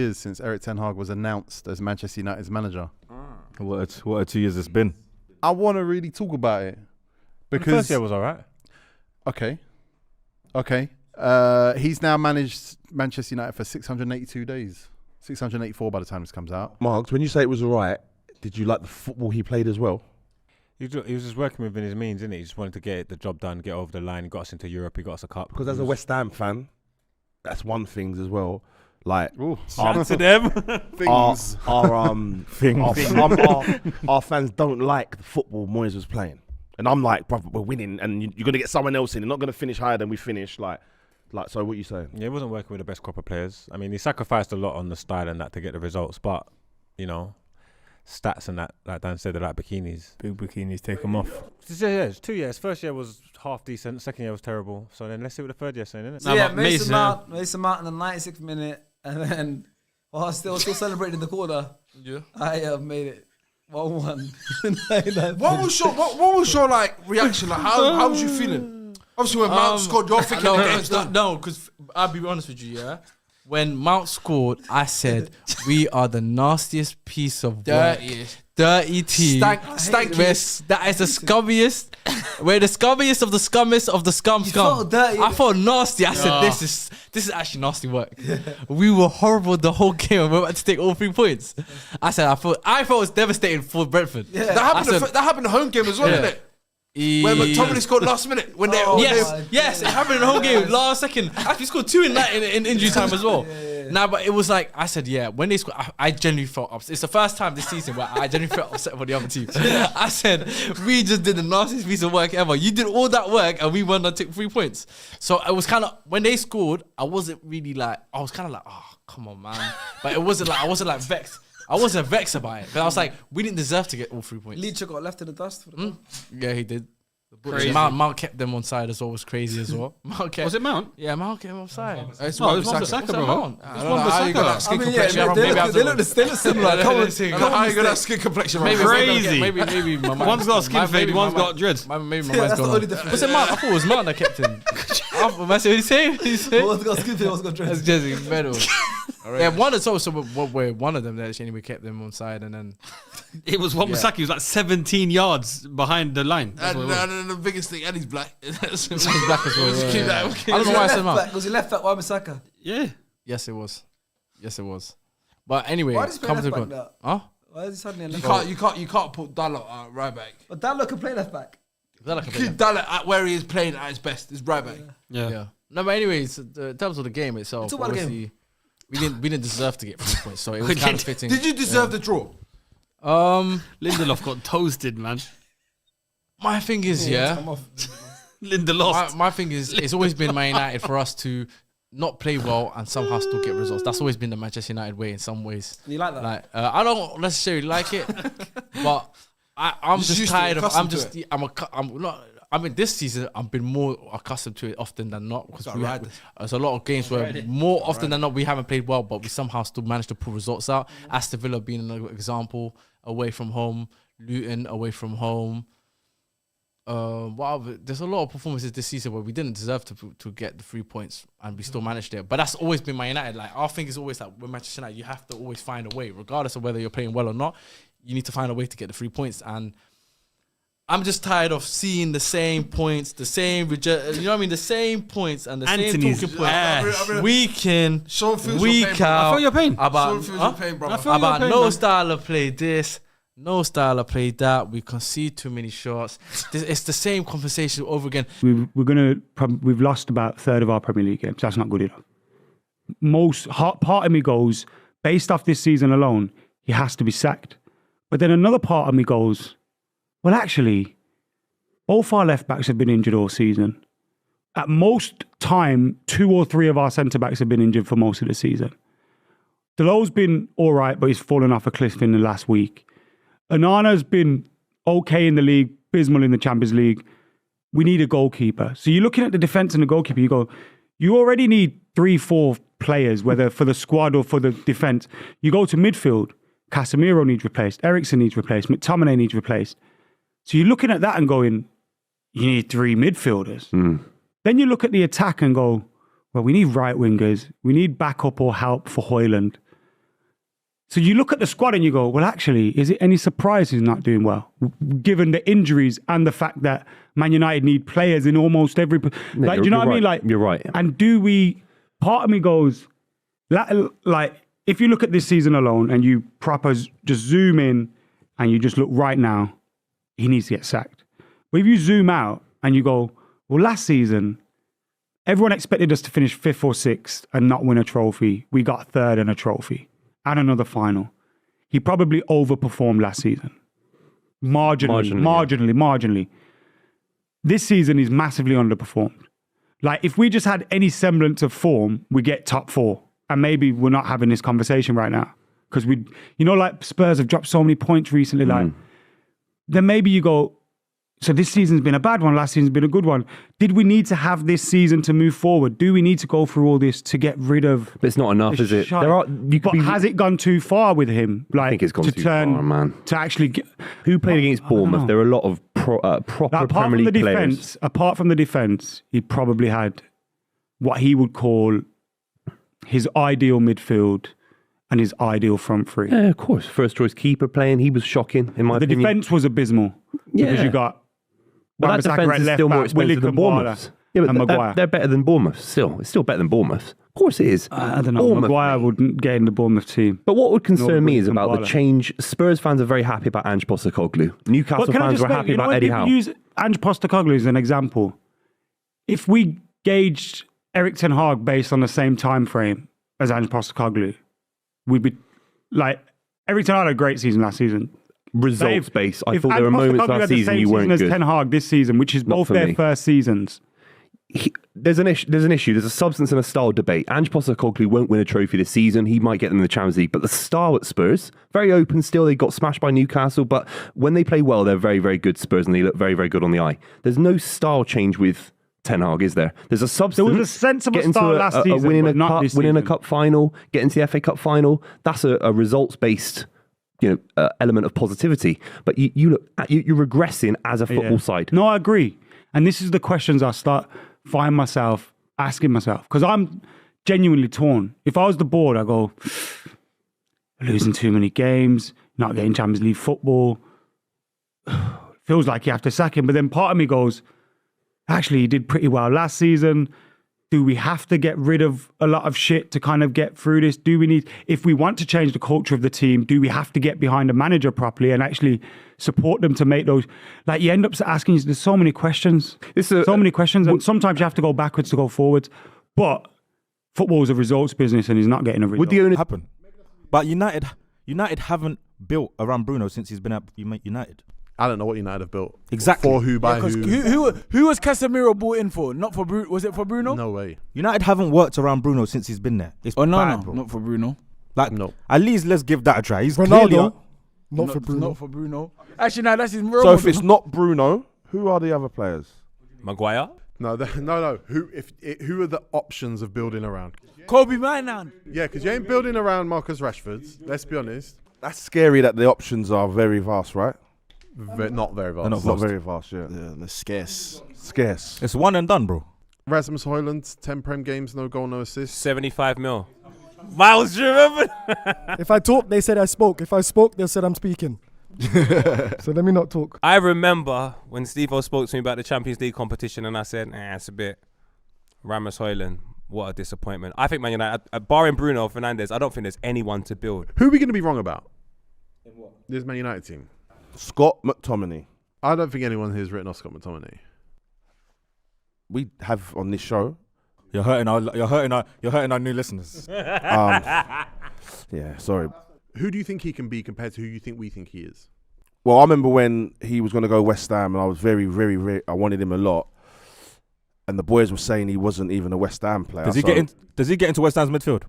years since Erik ten Hag was announced as Manchester United's manager. What a 2 years it's been. I want to really talk about it because The first year was all right. Okay. He's now managed Manchester United for 682 days. 684 by the time this comes out. Marks, when you say it was all right, did you like the football he played as well? He was just working within his means, didn't he? He just wanted to get the job done, get over the line. He got us into Europe. He got us a cup. Because as a West Ham fan, that's one thing as well. Like, shout to them. Things. Our fans don't like the football Moyes was playing. And I'm like, brother, we're winning, and you're going to get someone else in. You're not going to finish higher than we finished. Like, so what are you saying? Yeah, he wasn't working with the best crop of players. I mean, he sacrificed a lot on the style and that to get the results. But, stats and that, like Dan said, they're like bikinis. Big bikinis, take them off. Yeah, it's 2 years. First year was half decent. Second year was terrible. So then let's see what the third year's saying, isn't it? So Mason Mount in the 96th minute, and then still celebrating in the corner. Yeah, I made it 1-1. What was your like reaction? Like how was you feeling? Obviously, when Mount scored, you're thinking the game's done. No, because I'll be honest with you, yeah. When Mount scored, I said, we are the nastiest piece of dirty team. Stanky. That is the scummiest. We're the scummiest of the scummiest of the scum. Felt dirty. I felt nasty. I said, this is actually nasty work. We were horrible the whole game and we were about to take all 3 points. I said, I felt it was devastating for Brentford. Yeah. That happened in the home game as well, didn't it? When McTominay scored last minute. Yes, it happened in the whole game, last second. Actually, scored 2 in injury time as well. Nah, but it was like, I said, when they scored, I genuinely felt upset. It's the first time this season where I genuinely felt upset for the other team. I said, we just did the nastiest piece of work ever. You did all that work and we won and took 3 points. So it was kind of, when they scored, I wasn't really like, I was kind of like, oh, come on, man. But it wasn't like, I wasn't like vexed. I wasn't vexed about it. But I was like, we didn't deserve to get all 3 points. Leach got left in the dust for the Yeah, he did. Mount kept them on side as well. Was crazy as well. Was it Mount? Yeah, Mount kept them on side. It's Wan-Bissaka, bro. I don't know how you got that skin complexion. They look similar. Come on, How you got that skin complexion? Crazy. Maybe my mind. One's got skin fade, one's got dreads. Maybe my mind's gone. Was it Mount? I thought it was Mount that kept him. What did he say? One's got skin fade, one's got dreads. That's Jesse medal. Yeah, one of them actually we kept them on side and then it was Wan-Bissaka. He was like 17 yards behind the line. And the biggest thing, and he's black. he's black as well. Yeah. I don't know why I said Mount. Was he left back? Wan-Bissaka? Yeah. Yes, it was. But anyway, why does he play left back now? Huh? Why is he suddenly a left back? You can't put Dalot right back. But Dalot can play left back. Keep Dalot at where he is playing at his best. Is right back. Yeah. No, but anyways, in terms of the game itself, obviously, we didn't deserve to get 3 points, so it was kind of fitting. Did you deserve the draw? Lindelof got toasted, man. My thing is, Lindelof. My thing is, it's always been Man United for us to not play well and somehow still get results. That's always been the Manchester United way in some ways. You like that? Like, I don't necessarily like it, but I'm just tired of. I mean, this season I've been more accustomed to it often than not because there's a lot of games where more often than not we haven't played well, but we somehow still managed to pull results out. Aston Villa being another example, away from home, Luton away from home. There's a lot of performances this season where we didn't deserve to get the 3 points and we still managed it. But that's always been Man United. Like our thing is always like with Manchester United, you have to always find a way, regardless of whether you're playing well or not. You need to find a way to get the 3 points and. I'm just tired of seeing the same points, the same the same points and the same talking points. Week in, week out. I feel your pain. About no style of play this, no style of play that. We concede too many shots. It's the same conversation over again. We've lost about a third of our Premier League games. That's not good enough. Part of me goes, based off this season alone, he has to be sacked. But then another part of me goes, well, actually, both our left-backs have been injured all season. At most time, 2 or 3 of our centre-backs have been injured for most of the season. Delot's been all right, but he's fallen off a cliff in the last week. Onana's been okay in the league, abysmal in the Champions League. We need a goalkeeper. So you're looking at the defence and the goalkeeper, you go, you already need 3-4 players, whether for the squad or for the defence. You go to midfield, Casemiro needs replaced, Eriksen needs replaced, McTominay needs replaced. So you're looking at that and going, you need 3 midfielders. Then you look at the attack and go, well, we need right wingers. We need backup or help for Højlund. So you look at the squad and you go, well, actually, is it any surprise he's not doing well, given the injuries and the fact that Man United need players in almost every. No, do you know what I mean? right. You're right. And part of me goes, like, if you look at this season alone and you just zoom in and you just look right now, he needs to get sacked. But if you zoom out and you go, well, last season, everyone expected us to finish 5th or 6th and not win a trophy. We got 3rd and a trophy and another final. He probably overperformed last season. Marginally. This season, he's massively underperformed. Like, if we just had any semblance of form, we get top 4. And maybe we're not having this conversation right now. Because like Spurs have dropped so many points recently. Like, then maybe you go, so this season's been a bad one, last season's been a good one. Did we need to have this season to move forward? Do we need to go through all this to get rid of... But it's not enough, is it? Has it gone too far with him? Like, I think it's gone too far, man. To actually get... Who played against Bournemouth? There are a lot of proper Premier League players. Apart from the defence, he probably had what he would call his ideal midfield and his ideal front three. Yeah, of course. First choice keeper playing, he was shocking, in my opinion. The defence was abysmal. Because you got... But that defence is still more expensive than Bournemouth. Yeah, but they're better than Bournemouth still. It's still better than Bournemouth. Of course it is. I don't know. Maguire wouldn't get in the Bournemouth team. But what would concern me is about the change. Spurs fans are very happy about Ange Postecoglou. Newcastle fans were happy about Eddie Howe. Use Ange Postecoglou as an example. If we gauged Eric Ten Hag based on the same time frame as Ange Postecoglou, we'd be like, Eric Ten Hag had a great season last season. Results based. I thought there were moments last season you weren't good. As Ten Hag this season, which is both their first seasons. There's an issue. There's a substance and a style debate. Ange Postecoglou won't win a trophy this season. He might get them in the Champions League, but the style at Spurs, very open still. They got smashed by Newcastle, but when they play well, they're very, very good Spurs, and they look very, very good on the eye. There's no style change with Ten Hag, is there? There's a substance. There was a sensible style last season, winning but not this season. Winning a cup final, getting to the FA Cup final. That's a results based. Element of positivity, but you're regressing as a football side. No, I agree, and this is the questions I find myself asking myself, because I'm genuinely torn. If I was the board, I go, losing too many games, not getting Champions League football, feels like you have to sack him. But then part of me goes, actually, he did pretty well last season. Do we have to get rid of a lot of shit to kind of get through this? If we want to change the culture of the team, do we have to get behind a manager properly and actually support them to make those? Like, you end up asking, there's so many questions. Many questions, and sometimes you have to go backwards to go forwards. But football is a results business, and he's not getting a result. Would the owner happen? But United haven't built around Bruno since he's been at United. I don't know what United have built. Exactly. For who, by who. Who was Casemiro bought in for? Not for Bruno. Was it for Bruno? No way. United haven't worked around Bruno since he's been there. It's bad, bro. Not for Bruno. Like, no. At least let's give that a try. He's Ronaldo. Not for Bruno. Not for Bruno. Actually, no, that's his role. So if it's not Bruno, who are the other players? Maguire? No. Who are the options of building around? Kobe Mainan. Yeah, because you ain't building around Marcus Rashford. Let's be honest. That's scary that the options are very vast, right? Not very vast. Not very vast, yeah. They're scarce. It's one and done, bro. Rasmus Højlund, 10 Prem games, no goal, no assist. 75 mil. Miles, do you remember? If I talk, they said I spoke. If I spoke, they said I'm speaking. So let me not talk. I remember when Steve-O spoke to me about the Champions League competition, and I said, it's a bit. Rasmus Højlund, what a disappointment. I think Man United, barring Bruno Fernandes, I don't think there's anyone to build. Who are we going to be wrong about? In what? This Man United team. Scott McTominay. I don't think anyone here's written off Scott McTominay. We have on this show. You're hurting our new listeners. Yeah, sorry. Who do you think he can be compared to who you think we think he is? Well, I remember when he was going to go West Ham, and I was very, very, very. I wanted him a lot, and the boys were saying he wasn't even a West Ham player. Does he get into West Ham's midfield?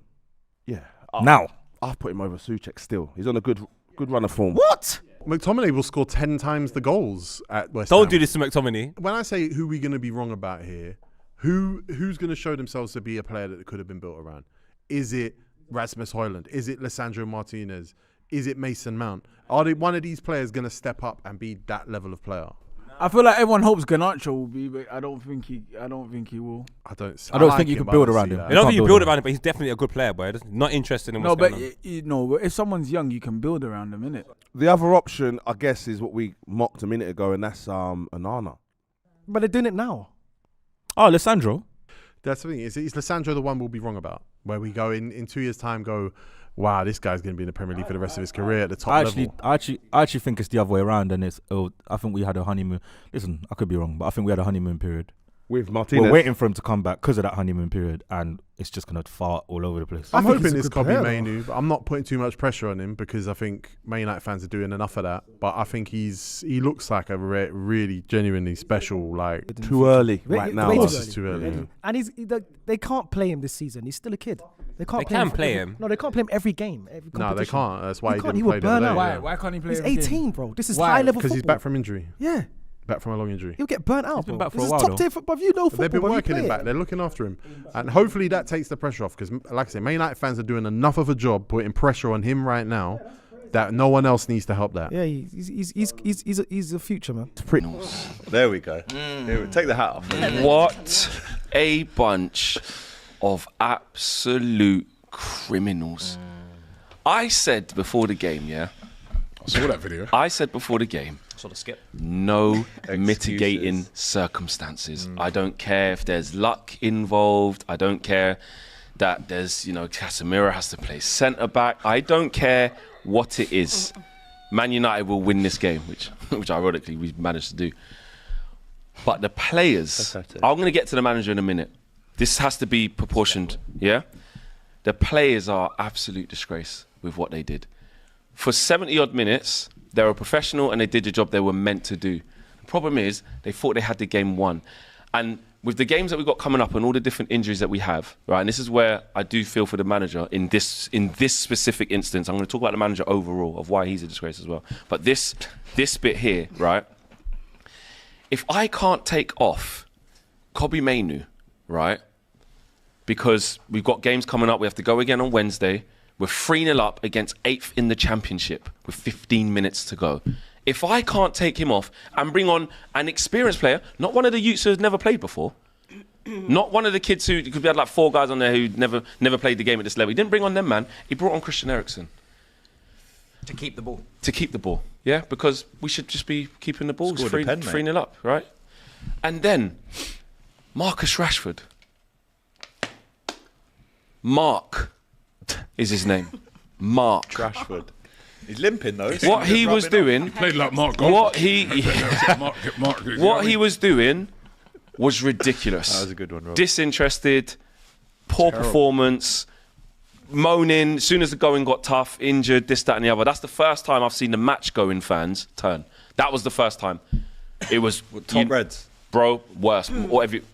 Yeah. Now I've put him over Souček still. He's on a good run of form. What? McTominay will score 10 times the goals at West Ham. Don't do this to McTominay. When I say who we're going to be wrong about here, who's going to show themselves to be a player that could have been built around? Is it Rasmus Højlund? Is it Lisandro Martinez? Is it Mason Mount? Are one of these players going to step up and be that level of player? I feel like everyone hopes Garnacho will be, but I don't think he will. I don't think you like can him, build but I around see him. that. I don't think you build around him, but he's definitely a good player, boy. Not interested in what's No, going on. but but if someone's young, you can build around them, innit? The other option, I guess, is what we mocked a minute ago, and that's Onana. But they're doing it now. Oh, Lissandro. That's the thing. Is Lissandro the one we'll be wrong about? Where we go in 2 years' time, go, wow, this guy's going to be in the Premier League for the rest of his career at the top level. I actually think it's the other way around, and I think we had a honeymoon. Listen, I could be wrong, but I think we had a honeymoon period. With Martinez. We're waiting for him to come back because of that honeymoon period, and it's just going to fart all over the place. I'm hoping it's Kobbie Mainoo, but I'm not putting too much pressure on him because I think Man United fans are doing enough of that. But I think he looks like a really genuinely special. Like too early right now. This is too early. Yeah. And they can't play him this season. He's still a kid. They can't play him. No, they can't play him every game. Every No, they can't. That's why he didn't he play would the burn other out. day. Why can't he play? He's every 18, game? bro. This is Why? high level Because football. he's back from injury. Yeah. Back from a long injury. He'll get burnt out, been bro. back for This a is while, top tier football. You know football. They've been bro. You working play him it. back. They're looking after him. And hopefully that takes the pressure off because, like I say, Man United fans are doing enough of a job putting pressure on him right now that no one else needs to help that. Yeah, he's a future, man. There we go. Here, take the hat off. What a bunch of absolute criminals. I said before the game, yeah? I saw that video. I said before the game, Sort of skip. no mitigating circumstances. I don't care if there's luck involved. I don't care that there's, Casemiro has to play centre back. I don't care what it is. Man United will win this game, which ironically we managed to do. But the players, I'm going to get to the manager in a minute. This has to be proportioned, yeah? The players are absolute disgrace with what they did. For 70-odd minutes, they were professional and they did the job they were meant to do. The problem is, they thought they had the game won. And with the games that we've got coming up and all the different injuries that we have, right, and this is where I do feel for the manager in this specific instance. I'm going to talk about the manager overall, of why he's a disgrace as well. But this bit here, right, if I can't take off Kobbie Mainoo, right, because we've got games coming up, we have to go again on Wednesday. We're 3-0 up against 8th in the championship with 15 minutes to go. If I can't take him off and bring on an experienced player, not one of the youths who's never played before, not one of the kids who could be had like 4 guys on there who never played the game at this level. He didn't bring on them, man. He brought on Christian Eriksen. To keep the ball. To keep the ball, yeah, because we should just be keeping the balls 3-0 up, right? And then Marcus Rashford. Mark is his name. Mark Rashford. He's limping though. What he was doing, played like Mark. What he was doing was ridiculous. That was a good one, Rob. Disinterested, poor performance, moaning. As soon as the going got tough, injured, this, that, and the other. That's the first time I've seen the match-going fans turn. That was the first time. It was Top Reds, bro. Worse. Whatever.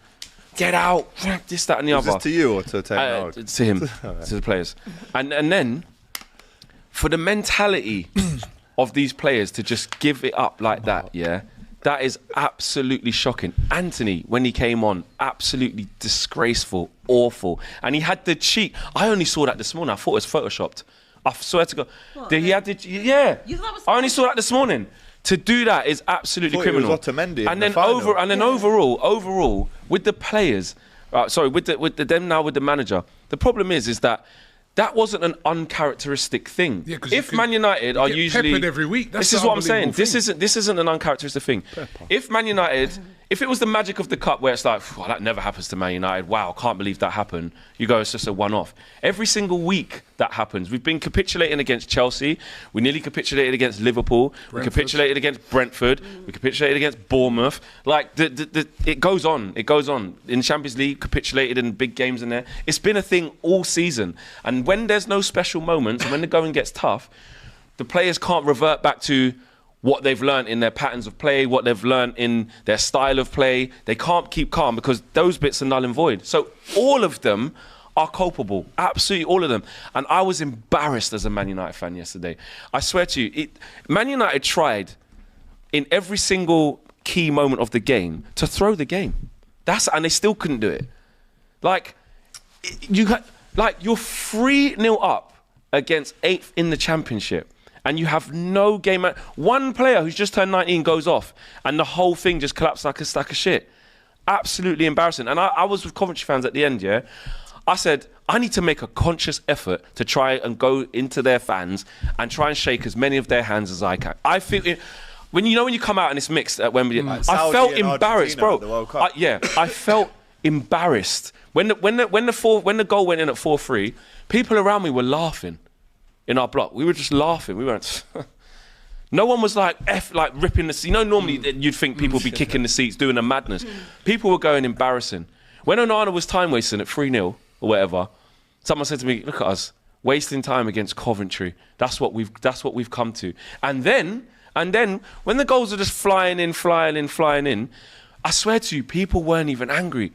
Get out. This, that, and the was other. this to you or to Ten Hag? To him, to the players, and then for the mentality of these players to just give it up like that, yeah, that is absolutely shocking. Anthony, when he came on, absolutely disgraceful, awful, and he had the cheek. I only saw that this morning. I thought it was photoshopped. I swear to God, he had the I only saw that this morning. To do that is absolutely criminal. And then overall, with the players, with the manager. The problem is that wasn't an uncharacteristic thing. Yeah, if Man United are usually peppered every week, this is what I'm saying. This isn't an uncharacteristic thing. If Man United, if it was the magic of the cup where it's like, that never happens to Man United. Wow, can't believe that happened. You go, it's just a one-off. Every single week that happens. We've been capitulating against Chelsea. We nearly capitulated against Liverpool. We capitulated against Brentford. We capitulated against Bournemouth. Like it goes on. It goes on. In Champions League, capitulated in big games in there. It's been a thing all season. And when there's no special moments, and when the going gets tough, the players can't revert back to what they've learned in their patterns of play, what they've learned in their style of play. They can't keep calm because those bits are null and void. So all of them are culpable, absolutely all of them. And I was embarrassed as a Man United fan yesterday. I swear to you, Man United tried in every single key moment of the game to throw the game. And they still couldn't do it. You're 3-0 up against 8th in the championship. and you have no game. One player who's just turned 19 goes off, and the whole thing just collapsed like a stack of shit. Absolutely embarrassing. And I was with Coventry fans at the end, yeah? I said, I need to make a conscious effort to try and go into their fans and try and shake as many of their hands as I can. I feel when you come out and it's mixed at Wembley, I felt embarrassed, bro. I felt embarrassed when the goal went in at 4-3. People around me were laughing in our block. We were just laughing. We weren't. No one was like ripping the seat. Normally you'd think people would be kicking the seats, doing a madness. People were going embarrassing. When Onana was time wasting at 3-0 or whatever, someone said to me, "Look at us wasting time against Coventry. That's what we've come to." And then when the goals are just flying in, I swear to you, people weren't even angry.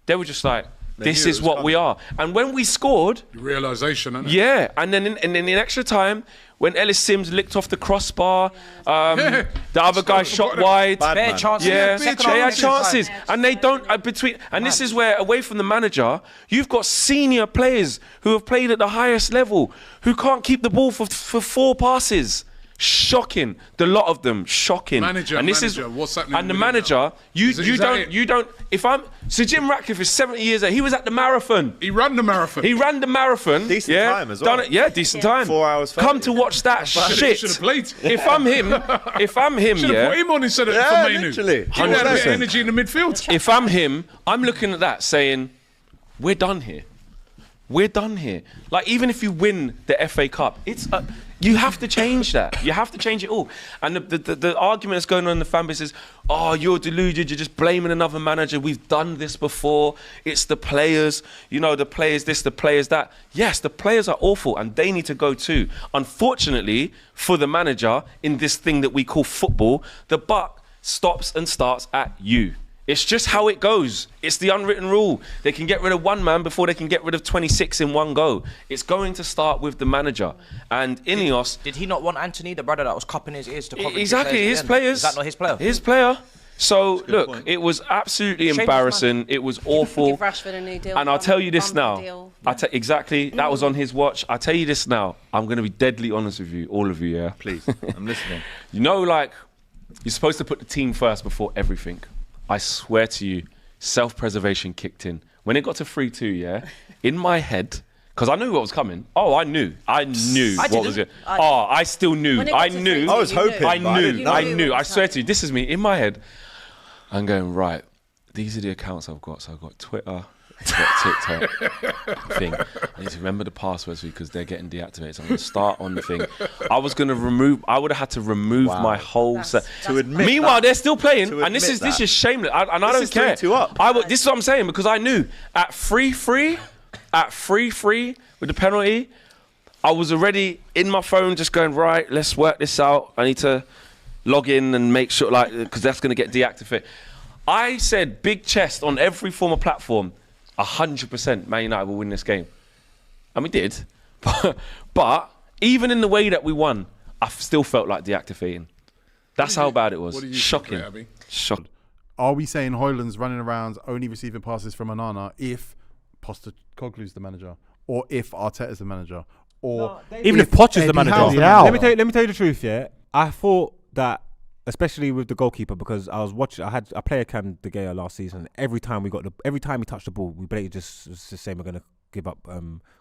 They were just like, this is what we are. And when we scored, the realization, isn't it? Yeah, and then in extra time, when Ellis Sims licked off the crossbar, the other guy shot wide. Bare chances. Yeah, Bare they had chances. chances. And they don't, this is where, away from the manager, you've got senior players who have played at the highest level, who can't keep the ball for 4 passes. Shocking, the lot of them, shocking. Manager, what's happening? And the manager, you don't. So Jim Ratcliffe is 70 years old. He was at the marathon. He ran the marathon. Decent time as well. Done it, yeah, decent time. 4 hours. Come to watch that shit. Should have played. If I'm him, should have put him on instead of Firmino. Literally. He had a bit of 100%. energy in the midfield. If I'm him, I'm looking at that saying, we're done here. We're done here. Like, even if you win the FA Cup, you have to change that. You have to change it all. And the argument that's going on in the fan base is, oh, you're deluded. You're just blaming another manager. We've done this before. It's the players. The players this, the players that. Yes, the players are awful and they need to go too. Unfortunately, for the manager, in this thing that we call football, the buck stops and starts at you. It's just how it goes. It's the unwritten rule. They can get rid of one man before they can get rid of 26 in one go. It's going to start with the manager. And Ineos... Did he not want Anthony, the brother that was cupping his ears to Coventry? Exactly, his players. Is that not his player? His player. So, look, it was absolutely embarrassing. It was awful. Give Rashford a new deal. And I'll tell you this now. Deal. Exactly, that was on his watch. I'll tell you this now. I'm going to be deadly honest with you, all of you, yeah? Please, I'm listening. You're supposed to put the team first before everything. I swear to you, self-preservation kicked in. When it got to 3-2, yeah, in my head, because I knew what was coming. Oh, I knew what was it. I still knew. I knew. I was hoping. I knew. I swear to you, this is me. In my head, I'm going, right, these are the accounts I've got. So I've got Twitter, I've got TikTok thing. I need to remember the passwords because they're getting deactivated. So I'm going to start on the thing. I would have had to remove my whole set. To admit Meanwhile, they're still playing, and this is shameless. And I don't care. 3-2 up. This is what I'm saying, because I knew at 3-3 with the penalty, I was already in my phone just going, right, let's work this out. I need to log in and make sure, because that's going to get deactivated. I said big chest on every form of platform, 100% Man United will win this game. And we did. But even in the way that we won, I still felt like deactivating. That's how bad it was. What do you Shocking. think, Abby? Shocking. Are we saying Højlund's running around only receiving passes from Onana if Postecoglou's the manager, or if Arteta's the manager, or Even if Poch is the manager. Howe's the Let me tell you the truth, yeah. I thought that, especially with the goalkeeper, because I was watching. I had a player cam De Gea last season. Every time he touched the ball, we basically just saying we're gonna give up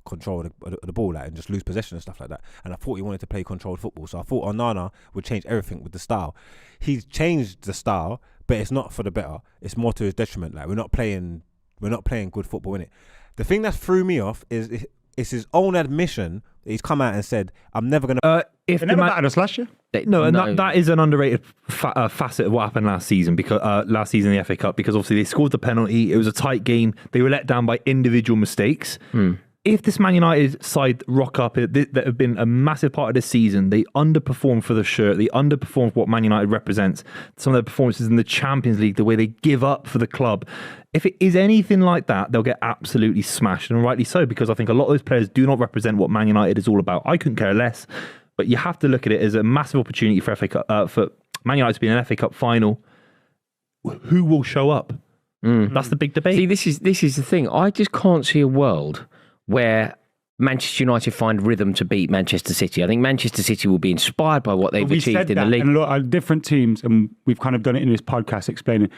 control of the ball, and just lose possession and stuff like that. And I thought he wanted to play controlled football, so I thought Onana would change everything with the style. He's changed the style, but it's not for the better. It's more to his detriment. Like we're not playing good football in it. The thing that threw me off is it's his own admission that he's come out and said, "I'm never gonna." If they never battered us last year. That is an underrated facet of what happened last season, because last season in the FA Cup, because obviously they scored the penalty. It was a tight game. They were let down by individual mistakes. If this Man United side rock up, that have been a massive part of this season, they underperform for the shirt. They underperform for what Man United represents. Some of their performances in the Champions League, the way they give up for the club. If it is anything like that, they'll get absolutely smashed, and rightly so, because I think a lot of those players do not represent what Man United is all about. I couldn't care less. But you have to look at it as a massive opportunity for for Man United to be in an FA Cup final. Who will show up? That's the big debate. See, this is the thing. I just can't see a world where Manchester United find rhythm to beat Manchester City. I think Manchester City will be inspired by what they've achieved in the league. And look, different teams, and we've kind of done it in this podcast explaining,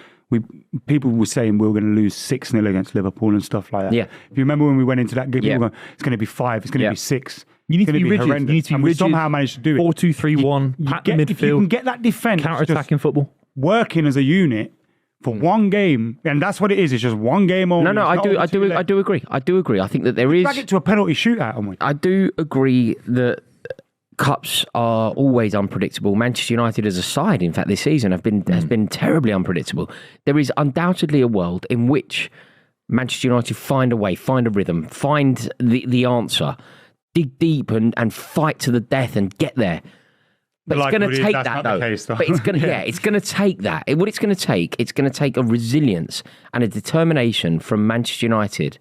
people were saying we were going to lose 6-0 against Liverpool and stuff like that. Yeah. If you remember when we went into that game, we were going, it's going to be 5, it's going to be 6. You need to be rigid. Horrendous. You need to be and rigid. We somehow managed to do it. 4-2-3-1, pack the midfield. If you can get that defence, counter-attacking football, working as a unit for one game, and that's what it is. It's just one game only. No, I do agree. I do agree. I think that there is. Drag it to a penalty shootout, haven't we? I do agree that cups are always unpredictable. Manchester United as a side, in fact, this season has been terribly unpredictable. There is undoubtedly a world in which Manchester United find a way, find a rhythm, find the answer, dig deep and fight to the death and get there. But it's going to take that, though. But it's going to, it's going to take that. What it's going to take a resilience and a determination from Manchester United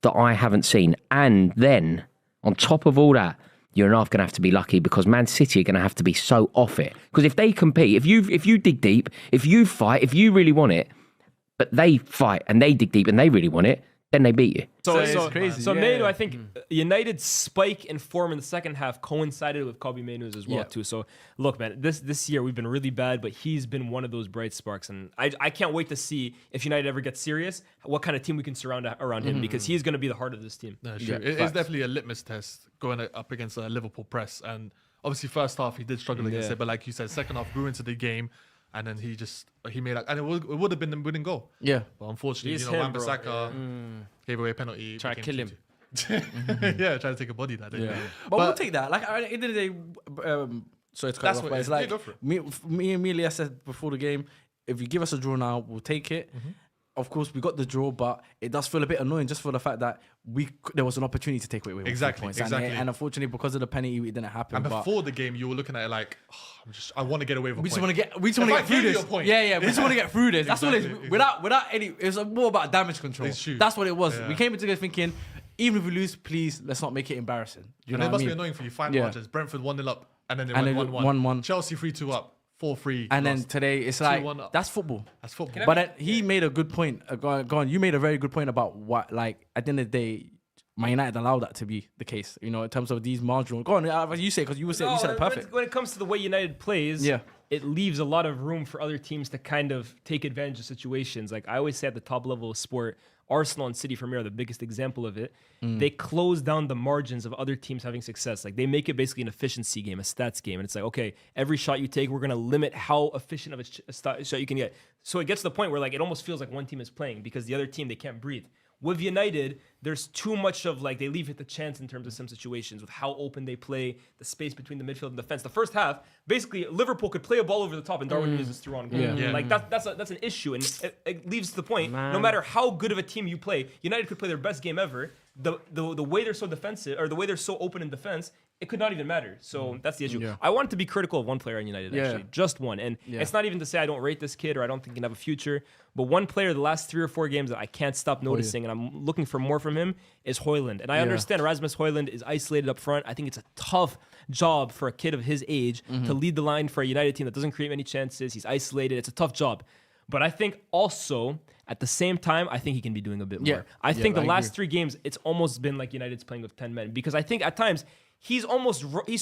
that I haven't seen. And then, on top of all that, you're not going to have to be lucky because Man City are going to have to be so off it. Because if they compete, if you dig deep, if you fight, if you really want it, but they fight and they dig deep and they really want it, then they beat you. So it's crazy. So Manu, I think United's spike in form in the second half coincided with Kobe Manu's as well too. So look, man, this year we've been really bad, but he's been one of those bright sparks, and I can't wait to see if United ever gets serious, what kind of team we can surround around him, because he's going to be the heart of this team. No, sure. It's definitely a litmus test going up against a Liverpool press, and obviously first half he did struggle against it, but like you said, second half grew into the game. And then he made and it would have been the winning goal. Yeah. But unfortunately, Wan-Bissaka gave away a penalty. Try to kill him. Yeah, try to take a body that day. Yeah. But we'll take that. Like at the end of the day, sorry to cut you off, but it's like me and Leah said before the game, if you give us a draw now, we'll take it. Of course, we got the draw, but it does feel a bit annoying just for the fact that there was an opportunity to take away exactly, points. exactly. And unfortunately, because of the penalty, it didn't happen. And before the game, you were looking at it like, I want to get away with a point. We just want to get through this. Yeah, we just want to get through this. That's all it is. Without any, it was more about damage control. That's what it was. Yeah. We came into this thinking, even if we lose, please, let's not make it embarrassing. And it must be annoying for you. 5 matches. Brentford 1-0 up, and then they went 1-1. Chelsea 3-2 up. 4-3. And then today, it's like, that's football. That's football. But then he made a good point. Go on. You made a very good point about what, like, at the end of the day, Man United allowed that to be the case, in terms of these marginal. Go on, you say, because you said it perfect. When it comes to the way United plays, it leaves a lot of room for other teams to kind of take advantage of situations. Like I always say at the top level of sport, Arsenal and City for me are the biggest example of it. They close down the margins of other teams having success. Like they make it basically an efficiency game, a stats game. And it's like, okay, every shot you take, we're going to limit how efficient of a shot you can get. So it gets to the point where like it almost feels like one team is playing because the other team, they can't breathe. With United, there's too much of like they leave it to chance in terms of some situations with how open they play, the space between the midfield and defense. The first half, basically Liverpool could play a ball over the top and Darwin Núñez is through on goal. Like that's an issue, and it leaves to the point. No matter how good of a team you play, United could play their best game ever. The way they're so defensive or the way they're so open in defense, it could not even matter. So that's the issue. Yeah. I wanted to be critical of one player in United, actually. Just one. And it's not even to say I don't rate this kid or I don't think he can have a future. But one player the last 3 or 4 games that I can't stop noticing and I'm looking for more from him is Højlund. And I understand Rasmus Højlund is isolated up front. I think it's a tough job for a kid of his age to lead the line for a United team that doesn't create many chances. He's isolated. It's a tough job. But I think also, at the same time, I think he can be doing a bit more. I think the last 3 games, it's almost been like United's playing with 10 men. Because I think at times, he's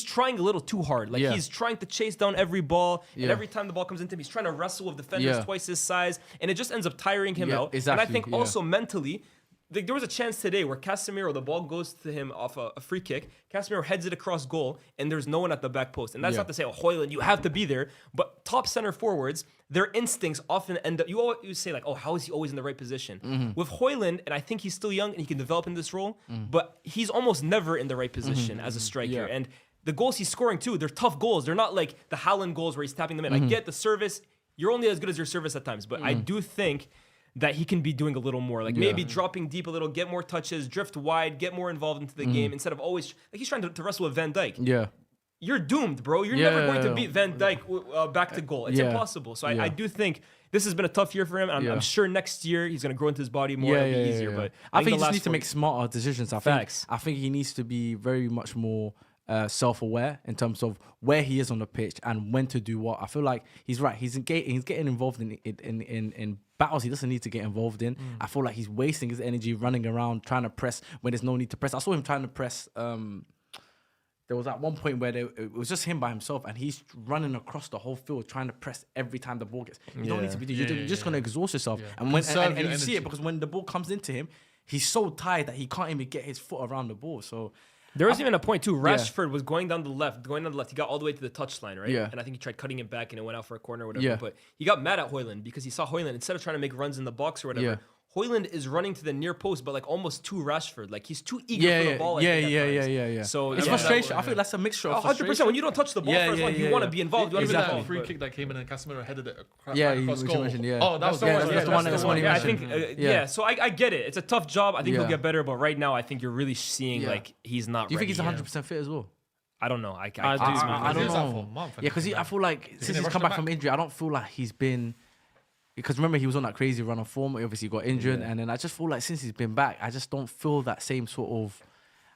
trying a little too hard. Like he's trying to chase down every ball. And every time the ball comes into him, he's trying to wrestle with defenders twice his size. And it just ends up tiring him out. Exactly. And I think also mentally, there was a chance today where Casemiro, the ball goes to him off a free kick. Casemiro heads it across goal, and there's no one at the back post. And that's not to say, Højlund, you have to be there. But top center forwards, their instincts often end up, you say like, how is he always in the right position? With Højlund, and I think he's still young and he can develop in this role, but he's almost never in the right position as a striker. And the goals he's scoring too, they're tough goals. They're not like the Haaland goals where he's tapping them in. I get the service. You're only as good as your service at times. But I do think that he can be doing a little more. Like maybe dropping deep a little, get more touches, drift wide, get more involved into the game instead of always, like he's trying to wrestle with Van Dijk. Yeah. You're doomed, bro. You're never going to beat Van Dijk back to goal. It's impossible. So I do think this has been a tough year for him. I'm sure next year he's going to grow into his body more. It'll be easier. But I think he just needs to make smarter decisions. I think he needs to be very much more self-aware in terms of where he is on the pitch and when to do what. I feel like he's right. He's getting involved in battles he doesn't need to get involved in. I feel like he's wasting his energy running around trying to press when there's no need to press. I saw him trying to press. There was at one point where it was just him by himself, and he's running across the whole field trying to press every time the ball gets. You don't need to be. You're just going to exhaust yourself, and when and you see it because when the ball comes into him, he's so tired that he can't even get his foot around the ball. So there was even a point too. Rashford was going down the left. He got all the way to the touchline, right? Yeah. And I think he tried cutting it back, and it went out for a corner or whatever. Yeah. But he got mad at Højlund because he saw Højlund, instead of trying to make runs in the box or whatever. Yeah. Højlund is running to the near post, but like almost too Rashford. Like he's too eager for the ball. Yeah. So it's frustration. I think that's a mixture of 100%. When you don't touch the ball first one, you want to be involved. You want to be That free kick that came in and Casemiro headed it across which goal. you mentioned, yeah. Oh, that's the one. That's the one. I think. So I get it. It's a tough job. I think he'll get better, but right now I think you're really seeing like he's not. Do you think he's ready 100% fit as well? I don't know. I don't know. Yeah, because I feel like since he's come back from injury, I don't feel like he's been. Because remember, he was on that crazy run of form. He obviously got injured, and then I just feel like since he's been back, I just don't feel that same sort of.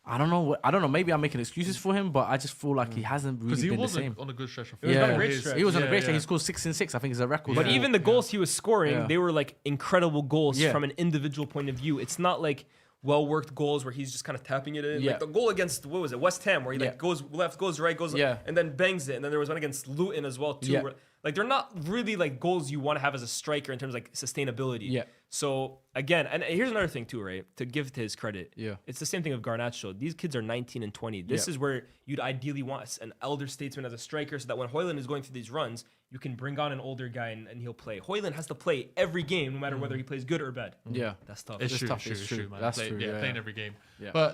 I don't know. Maybe I'm making excuses for him, but I just feel like he hasn't really been the same. Because he was on a good stretch of form. He was on a great stretch. He scored 6 and 6. I think is a record. But even the goals he was scoring, they were like incredible goals from an individual point of view. It's not like well-worked goals where he's just kind of tapping it in. Like the goal against, what was it, West Ham, where he like goes left, goes right, goes and then bangs it. And then there was one against Luton as well too. Where, like they're not really like goals you want to have as a striker in terms of like sustainability. Yeah. So again, and here's another thing too, right? To give to his credit. Yeah. It's the same thing with Garnacho. These kids are 19 and 20. This is where you'd ideally want an elder statesman as a striker, so that when Højlund is going through these runs, you can bring on an older guy and he'll play. Højlund has to play every game, no matter whether he plays good or bad. Yeah. That's tough. It's true. It's true, man. That's true. Yeah, playing every game. Yeah. But